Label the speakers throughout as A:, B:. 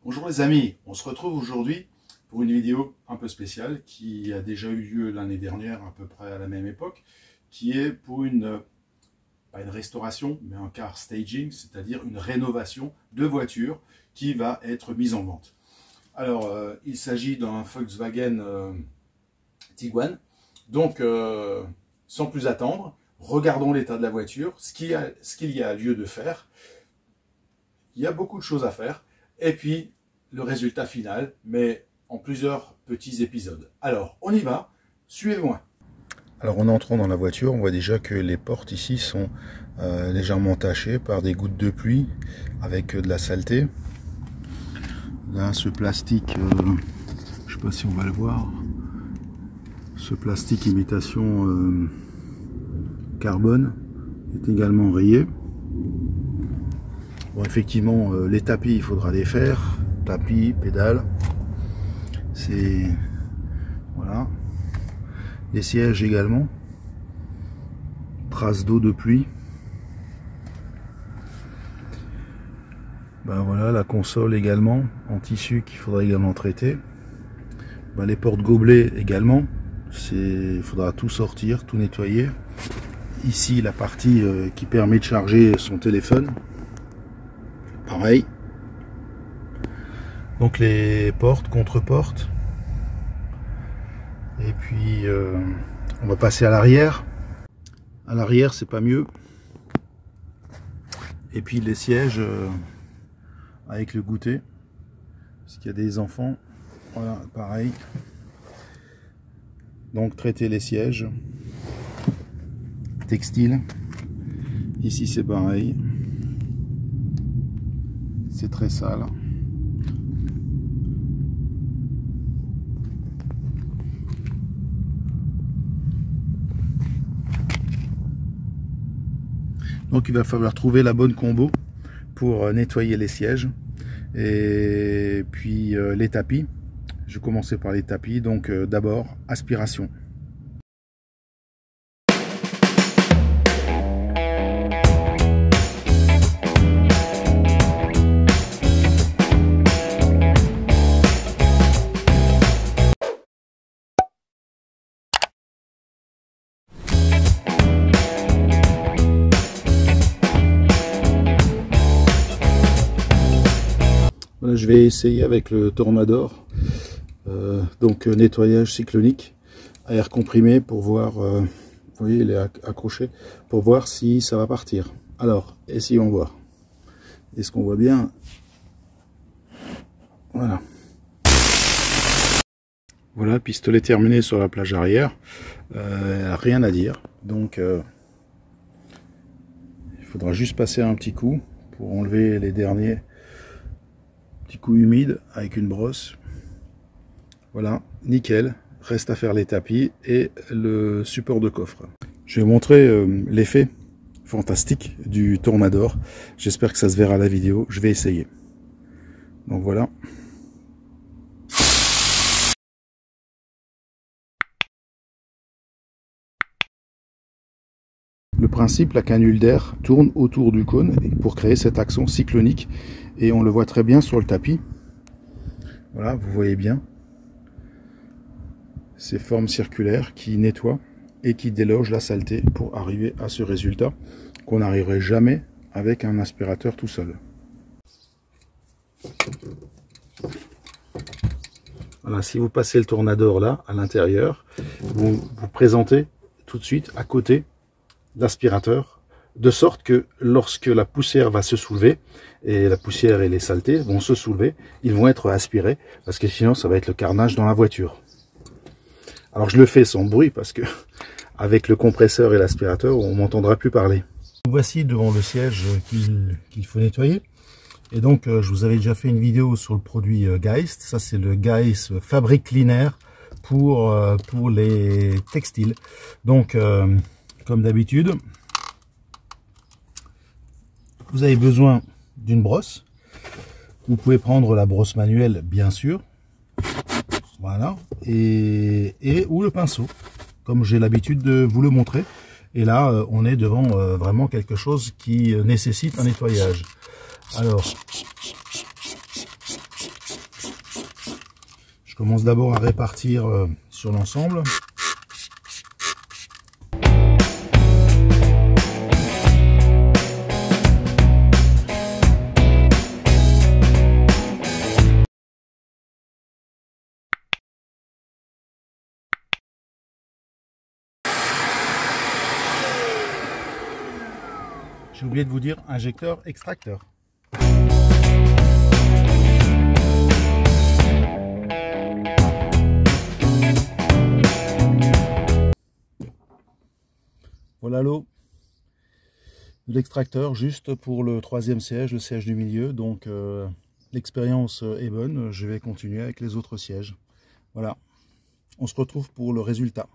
A: Bonjour les amis, on se retrouve aujourd'hui pour une vidéo un peu spéciale qui a déjà eu lieu l'année dernière à peu près à la même époque, qui est pour pas une restauration, mais un car staging, c'est-à-dire une rénovation de voiture qui va être mise en vente. Alors, il s'agit d'un Volkswagen Tiguan, donc sans plus attendre, regardons l'état de la voiture, ce qu'il y a lieu de faire. Il y a beaucoup de choses à faire, et puis le résultat final, mais en plusieurs petits épisodes. Alors, on y va, suivez-moi. Alors, en entrant dans la voiture, on voit déjà que les portes ici sont légèrement tachées par des gouttes de pluie, avec de la saleté. Là, ce plastique, je ne sais pas si on va le voir, ce plastique imitation carbone est également rayé. Bon, effectivement, les tapis, il faudra les faire. Tapis, pédales. C'est... Voilà. Les sièges également. Traces d'eau de pluie. Ben voilà, la console également, en tissu qu'il faudra également traiter. Ben, les portes gobelets également. Il faudra tout sortir, tout nettoyer. Ici, la partie qui permet de charger son téléphone. Pareil. Donc les portes, contre-portes. Et puis on va passer à l'arrière. À l'arrière, c'est pas mieux. Et puis les sièges avec le goûter. Parce qu'il y a des enfants. Voilà, pareil. Donc traiter les sièges. Textile. Ici c'est pareil. C'est très sale. Donc il va falloir trouver la bonne combo pour nettoyer les sièges et puis les tapis. Je vais commencer par les tapis. Donc d'abord aspiration. Voilà, je vais essayer avec le Tornador, donc nettoyage cyclonique, air comprimé pour voir, vous voyez il est accroché, pour voir si ça va partir. Alors, essayons voir. Est-ce qu'on voit bien? Voilà. Voilà, pistolet terminé sur la plage arrière, rien à dire, donc il faudra juste passer un petit coup pour enlever les derniers petit coup humide avec une brosse. Voilà, nickel. Reste à faire les tapis et le support de coffre. Je vais montrer l'effet fantastique du Tornador. J'espère que ça se verra à la vidéo. Je vais essayer. Donc voilà. Le principe, la canule d'air tourne autour du cône pour créer cette action cyclonique. Et on le voit très bien sur le tapis. Voilà, vous voyez bien ces formes circulaires qui nettoient et qui délogent la saleté pour arriver à ce résultat qu'on n'arriverait jamais avec un aspirateur tout seul. Voilà, si vous passez le Tornador là, à l'intérieur, vous présentez tout de suite à côté l'aspirateur, de sorte que lorsque la poussière va se soulever, et la poussière et les saletés vont se soulever, ils vont être aspirés, parce que sinon ça va être le carnage dans la voiture. Alors je le fais sans bruit, parce que avec le compresseur et l'aspirateur, on m'entendra plus parler. Voici devant le siège qu'il faut nettoyer. Et donc je vous avais déjà fait une vidéo sur le produit Geist. Ça c'est le Geist Fabric Cleaner pour les textiles. Donc comme d'habitude, vous avez besoin d'une brosse. Vous pouvez prendre la brosse manuelle, bien sûr. Voilà. Et ou le pinceau, comme j'ai l'habitude de vous le montrer. Et là, on est devant vraiment quelque chose qui nécessite un nettoyage. Alors, commence d'abord à répartir sur l'ensemble. J'ai oublié de vous dire injecteur, extracteur. Voilà l'eau de l'extracteur juste pour le troisième siège, le siège du milieu. Donc l'expérience est bonne, je vais continuer avec les autres sièges. Voilà, on se retrouve pour le résultat.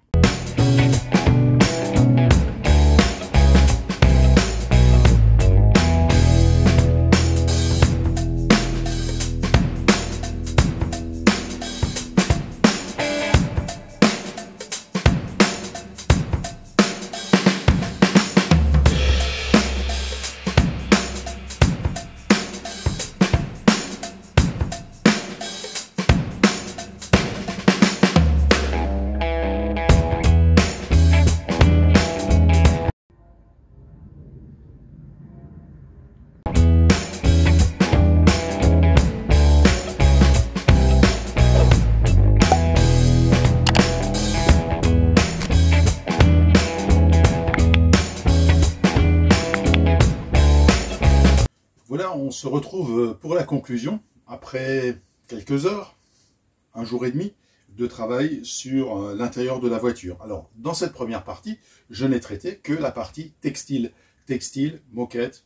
A: Voilà, on se retrouve pour la conclusion, après quelques heures, un jour et demi, de travail sur l'intérieur de la voiture. Alors, dans cette première partie, je n'ai traité que la partie textile. Textile, moquette,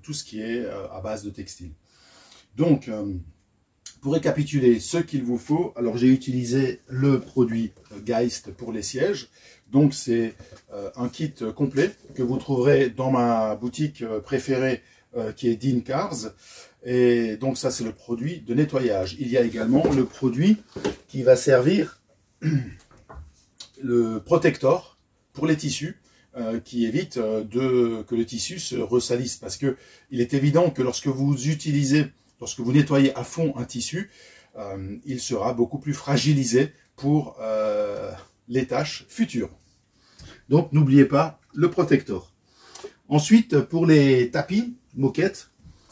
A: tout ce qui est à base de textile. Donc, pour récapituler ce qu'il vous faut, alors j'ai utilisé le produit Geist pour les sièges. Donc, c'est un kit complet que vous trouverez dans ma boutique préférée qui est Dean Cars. Et donc ça, c'est le produit de nettoyage. Il y a également le produit qui va servir le protector pour les tissus, qui évite que le tissu se ressalisse. Parce que il est évident que lorsque vous nettoyez à fond un tissu, il sera beaucoup plus fragilisé pour les tâches futures. Donc n'oubliez pas le protector. Ensuite, pour les tapis moquette,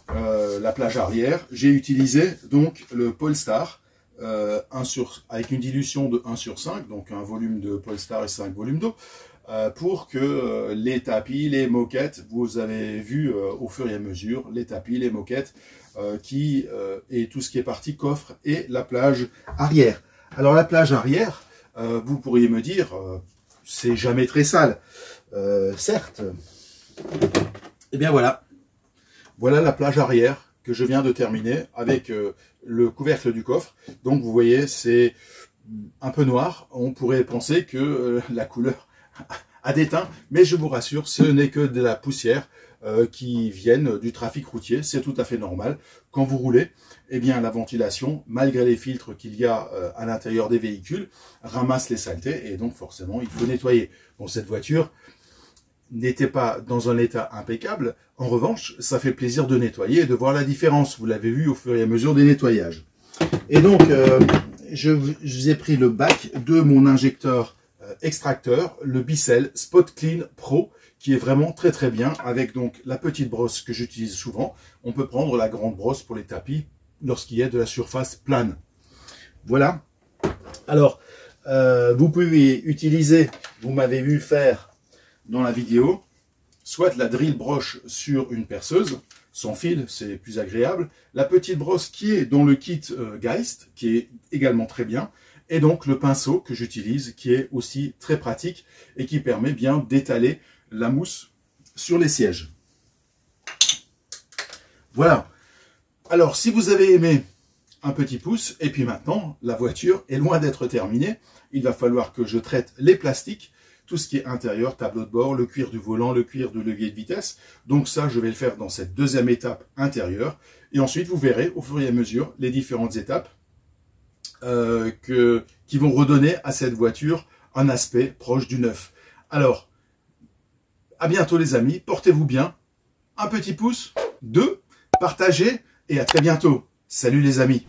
A: la plage arrière, j'ai utilisé donc le Polestar avec une dilution de 1/5, donc un volume de Polestar et 5 volumes d'eau, pour que les tapis, les moquettes, vous avez vu au fur et à mesure, les tapis, les moquettes, et tout ce qui est partie coffre et la plage arrière. Alors la plage arrière, vous pourriez me dire, c'est jamais très sale. Certes, et bien voilà. Voilà la plage arrière que je viens de terminer avec le couvercle du coffre. Donc vous voyez, c'est un peu noir. On pourrait penser que la couleur a déteint, mais je vous rassure, ce n'est que de la poussière qui viennent du trafic routier. C'est tout à fait normal. Quand vous roulez, eh bien la ventilation, malgré les filtres qu'il y a à l'intérieur des véhicules, ramasse les saletés et donc forcément il faut nettoyer. Bon, cette voiture n'était pas dans un état impeccable. En revanche, ça fait plaisir de nettoyer et de voir la différence. Vous l'avez vu au fur et à mesure des nettoyages. Et donc, je vous ai pris le bac de mon injecteur extracteur, le Bissell Spot Clean Pro, qui est vraiment très très bien, avec donc la petite brosse que j'utilise souvent. On peut prendre la grande brosse pour les tapis lorsqu'il y a de la surface plane. Voilà. Alors, vous pouvez utiliser, vous m'avez vu faire dans la vidéo, soit la drill broche sur une perceuse, sans fil, c'est plus agréable, la petite brosse qui est dans le kit Geist, qui est également très bien, et donc le pinceau que j'utilise, qui est aussi très pratique, et qui permet bien d'étaler la mousse sur les sièges. Voilà. Alors, si vous avez aimé, un petit pouce, et puis maintenant, la voiture est loin d'être terminée. Il va falloir que je traite les plastiques, tout ce qui est intérieur, tableau de bord, le cuir du volant, le cuir du levier de vitesse. Donc ça, je vais le faire dans cette deuxième étape intérieure. Et ensuite, vous verrez au fur et à mesure les différentes étapes qui vont redonner à cette voiture un aspect proche du neuf. Alors, à bientôt les amis, portez-vous bien. Un petit pouce, 2, partagez et à très bientôt. Salut les amis.